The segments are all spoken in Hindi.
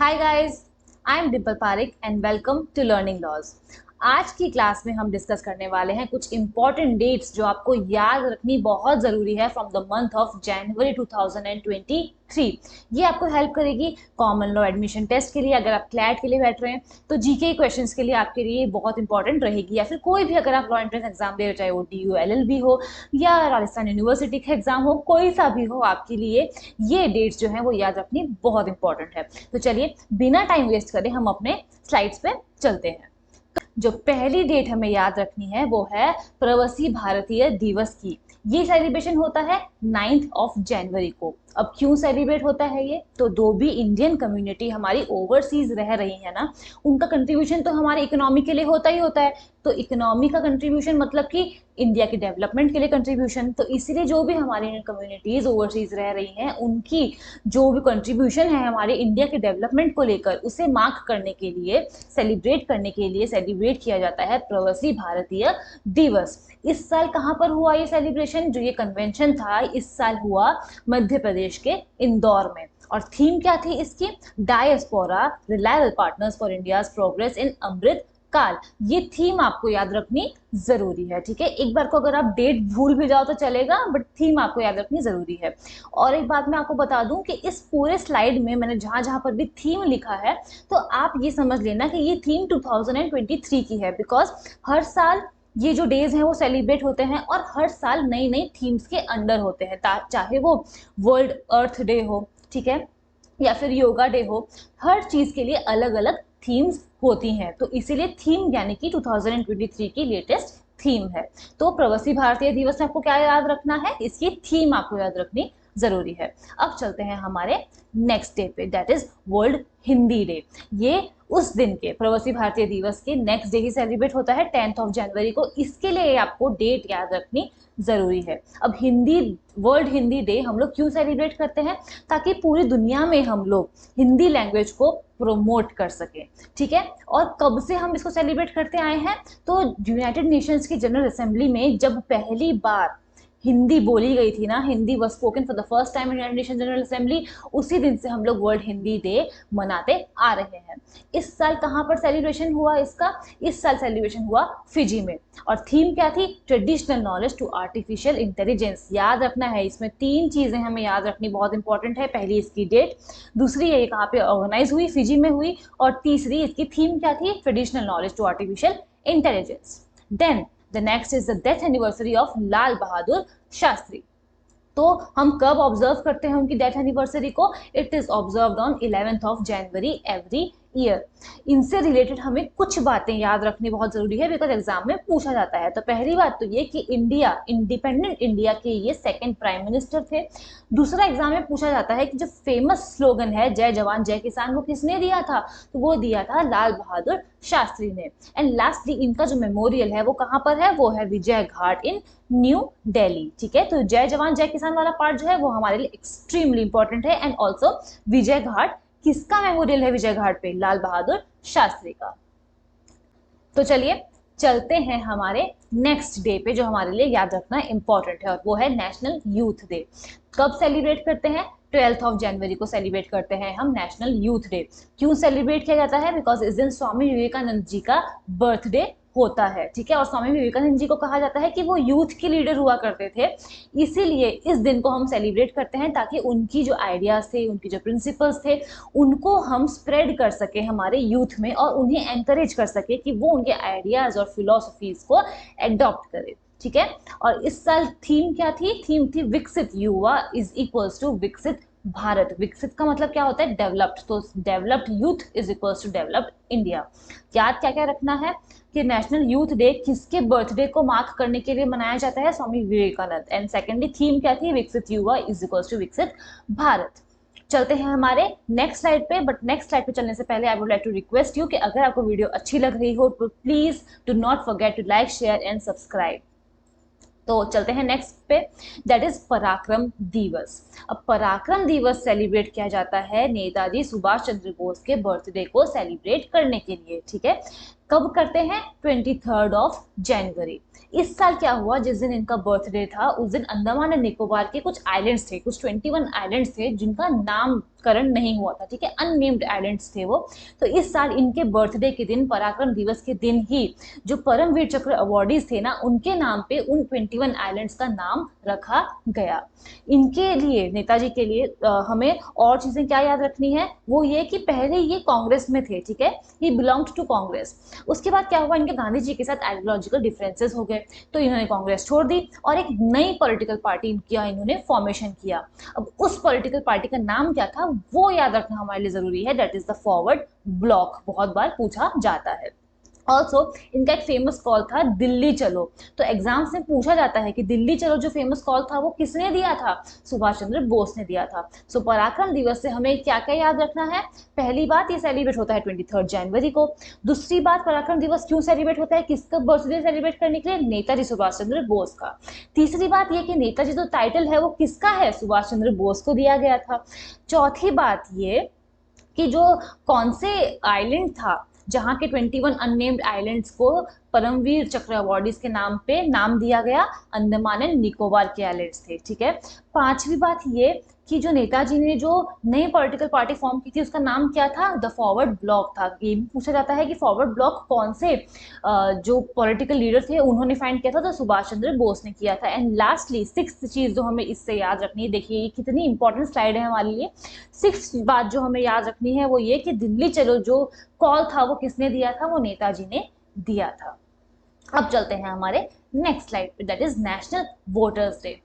Hi guys, I am Dimple Pareek and welcome to learning laws. आज की क्लास में हम डिस्कस करने वाले हैं कुछ इंपॉर्टेंट डेट्स जो आपको याद रखनी बहुत ज़रूरी है from the month of January 2023। ये आपको हेल्प करेगी कॉमन लॉ एडमिशन टेस्ट के लिए। अगर आप क्लैट के लिए बैठ रहे हैं तो जीके क्वेश्चंस के लिए आपके लिए बहुत इंपॉर्टेंट रहेगी, या फिर कोई भी अगर आप लॉ एंट्रेंस एग्जाम दे रहे हो, चाहे वो DU LLB हो या राजस्थान यूनिवर्सिटी का एग्जाम हो, कोई सा भी हो, आपके लिए ये डेट्स जो हैं वो याद रखनी बहुत इंपॉर्टेंट है। तो चलिए बिना टाइम वेस्ट करे हम अपने स्लाइड्स पे चलते हैं। जो पहली डेट हमें याद रखनी है वो है प्रवासी भारतीय दिवस की। ये सेलिब्रेशन होता है 9 जनवरी को। अब क्यों सेलिब्रेट होता है ये? तो जो भी इंडियन कम्युनिटी हमारी ओवरसीज रह रही है ना, उनका कंट्रीब्यूशन तो हमारी इकोनॉमी के लिए होता ही होता है। तो इकोनॉमी का कंट्रीब्यूशन मतलब कि इंडिया के डेवलपमेंट के लिए कंट्रीब्यूशन। तो इसीलिए जो भी हमारी इंडियन कम्युनिटीज ओवरसीज रह रही हैं, उनकी जो भी कंट्रीब्यूशन है हमारे इंडिया के डेवलपमेंट को लेकर, उसे मार्क करने के लिए, सेलिब्रेट करने के लिए सेलिब्रेट किया जाता है प्रवासी भारतीय दिवस। इस साल कहाँ पर हुआ ये सेलिब्रेशन? जो ये कन्वेंशन था इस साल हुआ मध्य प्रदेश के इंदौर में। और थीम क्या थी इसकी? Diaspora reliable partners for India's progress in Amrit Kaal. ये थीम आपको याद रखनी जरूरी है, ठीक है। एक बार को अगर आप डेट भूल भी जाओ तो चलेगा, बट थीम आपको याद रखनी जरूरी है। और एक बात मैं आपको बता दूं कि इस पूरे स्लाइड में मैंने जहां जहां पर भी थीम लिखा है, तो आप ये समझ लेना कि ये थीम 2023 की है, बिकॉज हर साल ये जो डेज हैं वो सेलिब्रेट होते हैं और हर साल नई नई थीम्स के अंडर होते हैं। चाहे वो वर्ल्ड अर्थ डे हो, ठीक है, या फिर योगा डे हो, हर चीज के लिए अलग अलग थीम्स होती हैं। तो इसीलिए थीम यानी कि 2023 की लेटेस्ट थीम है। तो प्रवासी भारतीय दिवस में आपको क्या याद रखना है? इसकी थीम आपको याद रखनी जरूरी है। अब चलते हैं हमारे नेक्स्ट डे पे, that is world Hindi day. ये उस दिन के प्रवासी भारतीय दिवस के नेक्स्ट डे ही सेलिब्रेट होता है 10 जनवरी को। इसके लिए आपको डेट याद रखनी जरूरी है। अब वर्ल्ड हिंदी डे हम लोग क्यों सेलिब्रेट करते हैं? ताकि पूरी दुनिया में हम लोग हिंदी लैंग्वेज को प्रोमोट कर सकें, ठीक है। और कब से हम इसको सेलिब्रेट करते आए हैं? तो यूनाइटेड नेशंस की जनरल असेंबली में जब पहली बार हिंदी बोली गई थी ना, Hindi was spoken for the first time in United nation general assembly, उसी दिन से हम लोग वर्ल्ड हिंदी डे मनाते आ रहे हैं। इस साल कहाँ पर सेलिब्रेशन हुआ इसका? इस साल सेलिब्रेशन हुआ फिजी में। और थीम क्या थी? Traditional knowledge to artificial intelligence. याद रखना है, इसमें 3 चीजें हमें याद रखनी बहुत इंपॉर्टेंट है। पहली इसकी डेट, दूसरी ये कहाँ पे ऑर्गेनाइज हुई, फिजी में हुई, और तीसरी इसकी थीम क्या थी? Traditional knowledge to artificial intelligence. Then the next is the death anniversary of Lal Bahadur Shastri. तो हम कब ऑब्जर्व करते हैं उनकी डेथ एनिवर्सरी को? It is observed on 11 January every year. इनसे रिलेटेड हमें कुछ बातें याद रखनी बहुत जरूरी है, बिकॉज एग्जाम में पूछा जाता है। तो पहली बात तो ये कि इंडिया, इंडिपेंडेंट इंडिया के ये सेकंड प्राइम मिनिस्टर थे। दूसरा, एग्जाम में पूछा जाता है कि जो फेमस स्लोगन है जय जवान जय किसान, वो किसने दिया था? तो वो दिया था लाल बहादुर शास्त्री ने। एंड लास्टली इनका जो मेमोरियल है वो कहाँ पर है? वो है विजय घाट इन न्यू दिल्ली, ठीक है। तो जय जवान जय किसान वाला पार्ट जो है वो हमारे लिए एक्सट्रीमली इंपॉर्टेंट है। एंड ऑल्सो विजय घाट, किसका मेमोरियल है विजय घाट पे? लाल बहादुर शास्त्री का। तो चलिए चलते हैं हमारे नेक्स्ट डे पे जो हमारे लिए याद रखना इंपॉर्टेंट है, और वो है नेशनल यूथ डे। कब सेलिब्रेट करते हैं? 12 जनवरी को सेलिब्रेट करते हैं हम नेशनल यूथ डे। क्यों सेलिब्रेट किया जाता है? बिकॉज इस दिन स्वामी विवेकानंद जी का बर्थडे होता है, ठीक है। और स्वामी विवेकानंद जी को कहा जाता है कि वो यूथ के लीडर हुआ करते थे, इसीलिए इस दिन को हम सेलिब्रेट करते हैं ताकि उनकी जो आइडियाज थे, उनकी जो प्रिंसिपल्स थे, उनको हम स्प्रेड कर सके हमारे यूथ में, और उन्हें एनकरेज कर सके कि वो उनके आइडियाज और फिलोसफीज को एडॉप्ट करे, ठीक है। और इस साल थीम क्या थी? थीम थी विकसित युवा इज इक्वल्स टू विकसित भारत। विकसित का मतलब क्या होता है? डेवलप्ड। तो developed youth is equals to developed India. याद क्या क्या रखना है कि नेशनल यूथ डे किसके बर्थडे को मार्क करने के लिए मनाया जाता है? Swami Vivekananda. And secondly theme क्या थी? विकसित युवा इज इक्वल्स टू विकसित भारत। चलते हैं हमारे नेक्स्ट स्लाइड पे, बट नेक्स्ट स्लाइड पे चलने से पहले I would like to request you कि अगर आपको वीडियो अच्छी लग रही हो तो please do not forget to like, share and subscribe. तो चलते हैं नेक्स्ट पे, दैट इज पराक्रम दिवस। अब पराक्रम दिवस सेलिब्रेट किया जाता है नेताजी सुभाष चंद्र बोस के बर्थडे को सेलिब्रेट करने के लिए, ठीक है। कब करते हैं? 23 जनवरी। इस साल क्या हुआ, जिस दिन इनका बर्थडे था उस दिन अंडमान एंड निकोबार के कुछ आइलैंड्स थे, कुछ 21 आइलैंड्स थे जिनका नामकरण नहीं हुआ था, ठीक है, अननेम्ड आइलैंड्स थे वो। तो इस साल इनके बर्थडे के दिन, पराक्रम दिवस के दिन ही, जो परमवीर चक्र अवार्डीज थे ना, उनके नाम पे उन 21 आइलैंड्स का नाम रखा गया। इनके लिए, नेताजी के लिए हमें और चीजें क्या याद रखनी है, वो ये कि पहले ये कांग्रेस में थे, ठीक है, ही बिलोंग्ड टू कांग्रेस। उसके बाद क्या हुआ, इनके गांधी जी के साथ आइडियोलॉजिकल डिफरेंसेस हो गए, तो इन्होंने कांग्रेस छोड़ दी और एक नई पॉलिटिकल पार्टी किया, इन्होंने फॉर्मेशन किया। अब उस पॉलिटिकल पार्टी का नाम क्या था वो याद रखना हमारे लिए जरूरी है, that is the forward block. बहुत बार पूछा जाता है। ऑल्सो इनका एक फेमस कॉल था दिल्ली चलो, तो एग्जाम्स में पूछा जाता है कि दिल्ली चलो जो फेमस कॉल था वो किसने दिया था? सुभाष चंद्र बोस ने दिया था। सो पराक्रम दिवस से हमें क्या क्या याद रखना है? पहली बात, ये सेलिब्रेट होता है 23 जनवरी को। दूसरी बात, पराक्रम दिवस क्यों सेलिब्रेट होता है, किसका बर्थडे सेलिब्रेट करने के लिए? नेताजी सुभाष चंद्र बोस का। तीसरी बात ये कि नेताजी जो टाइटल है वो किसका है? सुभाष चंद्र बोस को दिया गया था। चौथी बात ये कि जो कौन से आइलैंड था जहां के 21 अननेम्ड आइलैंड्स को परमवीर चक्र अवार्डीज के नाम पे नाम दिया गया, अंडमान एंड निकोबार के आइलैंड्स थे, ठीक है। पांचवी बात ये कि जो नेताजी ने जो नई पॉलिटिकल पार्टी फॉर्म की थी उसका नाम क्या था? द फॉरवर्ड ब्लॉक था। ये भी पूछा जाता है कि फॉरवर्ड ब्लॉक कौन से जो पॉलिटिकल लीडर थे उन्होंने फाइंड किया था, तो सुभाष चंद्र बोस ने किया था। एंड लास्टली सिक्स्थ चीज जो हमें इससे याद रखनी है, देखिए ये कितनी इंपॉर्टेंट स्लाइड है हमारे लिए। सिक्स्थ बात जो हमें याद रखनी है वो ये कि दिल्ली चलो जो कॉल था वो किसने दिया था? वो नेताजी ने दिया था। अब चलते हैं हमारे नेक्स्ट स्लाइड पे, that is national voters day.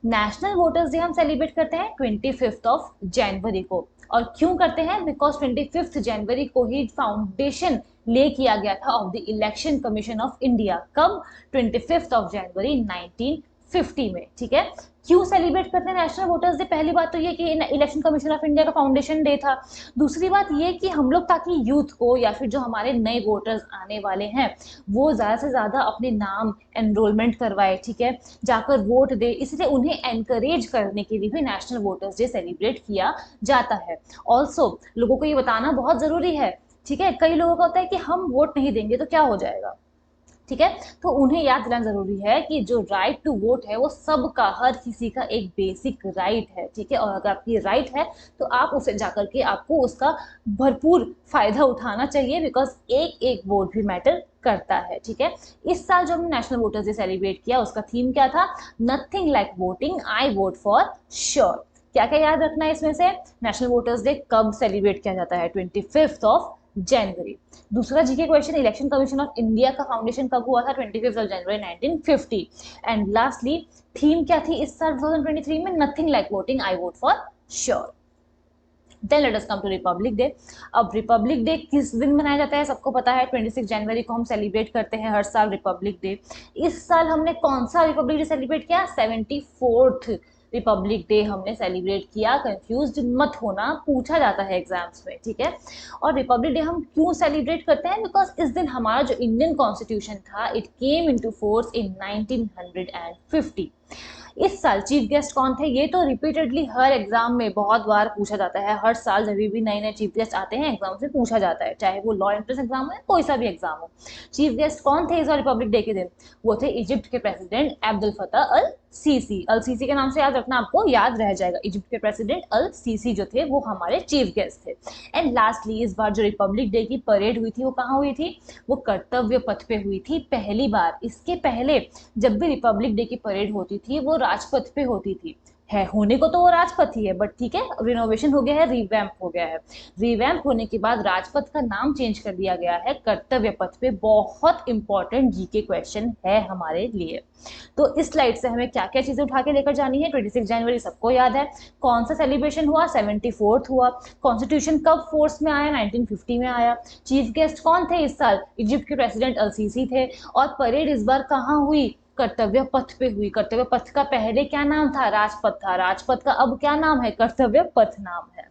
National voters day हम सेलिब्रेट करते हैं 25 जनवरी को। और क्यों करते हैं? बिकॉज 25 जनवरी को ही फाउंडेशन ले किया गया था of the election commission of India. कब? 25 जनवरी 1950 में, ठीक है। क्यों सेलिब्रेट करते हैं नेशनल वोटर्स डे? पहली बात तो ये कि इलेक्शन कमीशन ऑफ इंडिया का फाउंडेशन डे था। दूसरी बात ये कि हम लोग ताकि यूथ को या फिर जो हमारे नए वोटर्स आने वाले हैं वो ज्यादा से ज्यादा अपने नाम एनरोलमेंट करवाए, ठीक है, जाकर वोट दे, इसलिए उन्हें एनकरेज करने के लिए भी नेशनल वोटर्स डे सेलिब्रेट किया जाता है। ऑल्सो लोगों को ये बताना बहुत जरूरी है, ठीक है, कई लोगों का होता है कि हम वोट नहीं देंगे तो क्या हो जाएगा, ठीक है, तो उन्हें याद दिलाना जरूरी है कि जो राइट टू वोट है वो सबका, हर किसी का एक बेसिक राइट है, ठीक है, और अगर आपकी राइट है तो आप उसे जाकर के आपको उसका भरपूर फायदा उठाना चाहिए, बिकॉज एक एक वोट भी मैटर करता है, ठीक है। इस साल जो हमने नेशनल वोटर्स डे सेलिब्रेट किया उसका थीम क्या था? Nothing like voting, I vote for sure. क्या क्या याद रखना है इसमें से? नेशनल वोटर्स डे कब सेलिब्रेट किया जाता है? 25 जनवरी। दूसरा GK question, election commission of India का फाउंडेशन कब हुआ था? 25 जनवरी 1950। एंड लास्टली थीम क्या थी इस साल 2023 में? Nothing like voting, I vote for sure. Then let us come to republic day. अब रिपब्लिक डे किस दिन मनाया जाता है? सबको पता है 26 जनवरी को हम सेलिब्रेट करते हैं हर साल रिपब्लिक डे। इस साल हमने कौन सा रिपब्लिक डे सेलिब्रेट किया? 74th रिपब्लिक डे हमने सेलिब्रेट किया। कंफ्यूज मत होना, पूछा जाता है एग्जाम्स में, ठीक है। और रिपब्लिक डे हम क्यों सेलिब्रेट करते हैं? बिकॉज इस दिन हमारा जो इंडियन कॉन्स्टिट्यूशन था it came into force in 1950। इस साल चीफ गेस्ट कौन थे? ये तो रिपीटेडली हर एग्जाम में बहुत बार पूछा जाता है, हर साल जब भी नए नए चीफ गेस्ट आते हैं एग्जाम से पूछा जाता है, चाहे वो लॉ एंट्रेंस एग्जाम हो या कोई सा भी एग्जाम हो। चीफ गेस्ट कौन थे इस बार रिपब्लिक डे के दिन? वो थे इजिप्ट के प्रेसिडेंट अब्दुल फतह अल सीसी। अल सीसी के नाम से याद रखना, आपको याद रह जाएगा। इजिप्ट के प्रेसिडेंट अल सीसी जो थे वो हमारे चीफ गेस्ट थे। एंड लास्टली इस बार जो रिपब्लिक डे की परेड हुई थी वो कहाँ हुई थी? वो कर्तव्य पथ पे हुई थी पहली बार। इसके पहले जब भी रिपब्लिक डे की परेड होती थी वो राजपथ पे होती थी। है होने को तो वो राजपथ ही है, बट ठीक है, रिनोवेशन हो गया है, रिवैम्प हो गया है। रिवैम्प होने के बाद राजपथ का नाम चेंज कर दिया गया है कर्तव्य पथ पे। बहुत इंपॉर्टेंट जीके क्वेश्चन है हमारे लिए। तो इस स्लाइड से हमें क्या क्या चीजें उठा के लेकर जानी है? 26 जनवरी सबको याद है। कौन सा सेलिब्रेशन हुआ? 74th हुआ। कॉन्स्टिट्यूशन कब फोर्स में आया? 1950 में आया। चीफ गेस्ट कौन थे इस साल? इजिप्ट के प्रेसिडेंट अल सीसी थे। और परेड इस बार कहाँ हुई? कर्तव्य पथ पे हुई। कर्तव्य पथ का पहले क्या नाम था? राजपथ था। राजपथ का अब क्या नाम है? कर्तव्य पथ नाम है।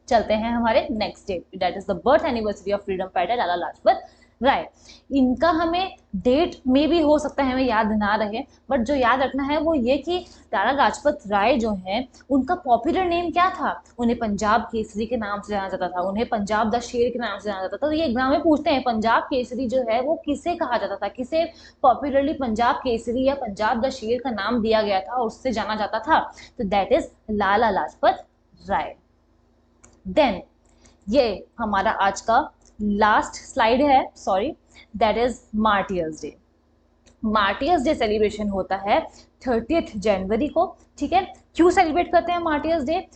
चलते हैं हमारे next day, that is the birth anniversary of freedom fighter Lala Lajpat right. इनका हमें डेट में भी हो सकता है हमें याद ना रहे, बट जो याद रखना है वो ये कि लाला लाजपत राय जो है उनका पॉपुलर नेम क्या था। उन्हें पंजाब केसरी के नाम से जाना जाता था, उन्हें पंजाब द शेर के नाम से जाना जाता था। तो ये एग्जाम में पूछते हैं पंजाब केसरी जो है वो किसे कहा जाता था, किसे पॉपुलरली पंजाब केसरी या पंजाब द शेर का नाम दिया गया था और उससे जाना जाता था। तो that is Lala Lajpat Rai. Then ये हमारा आज का लास्ट स्लाइड है, sorry, that is martyrs day. Martyrs day celebration होता है 30th जनवरी को। ठीक है, क्यों सेलिब्रेट करते हैं मार्टियर्स डे?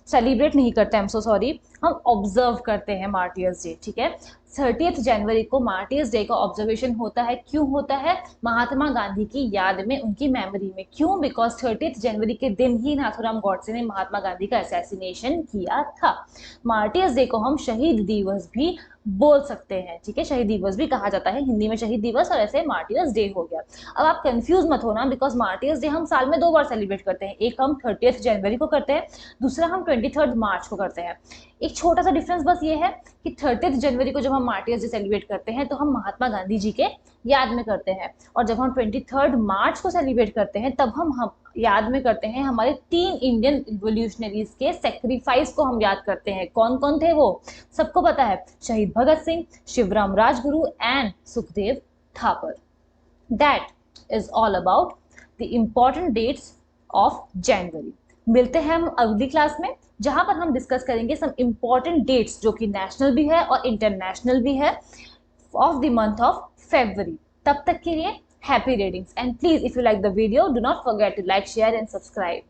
सेलिब्रेट नहीं करते, आई एम सो सॉरी, हम ऑब्जर्व करते हैं मार्टियर्स डे। ठीक है, 30th जनवरी को मार्टियर्स डे का ऑब्जर्वेशन होता है। क्यों होता है? महात्मा गांधी की याद में, उनकी मेमोरी में। क्यों? बिकॉज 30th जनवरी के दिन ही नाथूराम गॉडसे ने महात्मा गांधी का असैसिनेशन किया था। मार्टियर्स डे को हम शहीद दिवस भी बोल सकते हैं। ठीक है, शहीद दिवस भी कहा जाता है, हिंदी में शहीद दिवस और ऐसे मार्टियर्स डे हो गया। अब आप कंफ्यूज मत होना, बिकॉज मार्टियर्स डे हम साल में 2 बार सेलिब्रेट करते हैं। एक हम 30th जनवरी को करते हैं, दूसरा हम 23rd मार्च को करते हैं। एक छोटा सा डिफरेंस बस ये है कि 30th जनवरी को जब हम मार्टियर्स डे सेलिब्रेट करते हैं तो हम महात्मा गांधी जी के याद में करते हैं, और जब हम 23rd मार्च को सेलिब्रेट करते हैं तब हम याद में करते हैं हमारे 3 इंडियन रिवोल्यूशनरीज के सेक्रीफाइस को हम याद करते हैं। कौन कौन थे वो? सबको पता है, Shaheed Bhagat Singh, Shivaram Rajguru and Sukhdev Thapar. That is all about the important dates of January. मिलते हैं हम अगली क्लास में, जहां पर हम डिस्कस करेंगे सम इम्पॉर्टेंट डेट्स जो कि नेशनल भी है और इंटरनेशनल भी है of the month of February. तब तक के लिए happy readings, and please if you like the video do not forget to like, share and subscribe.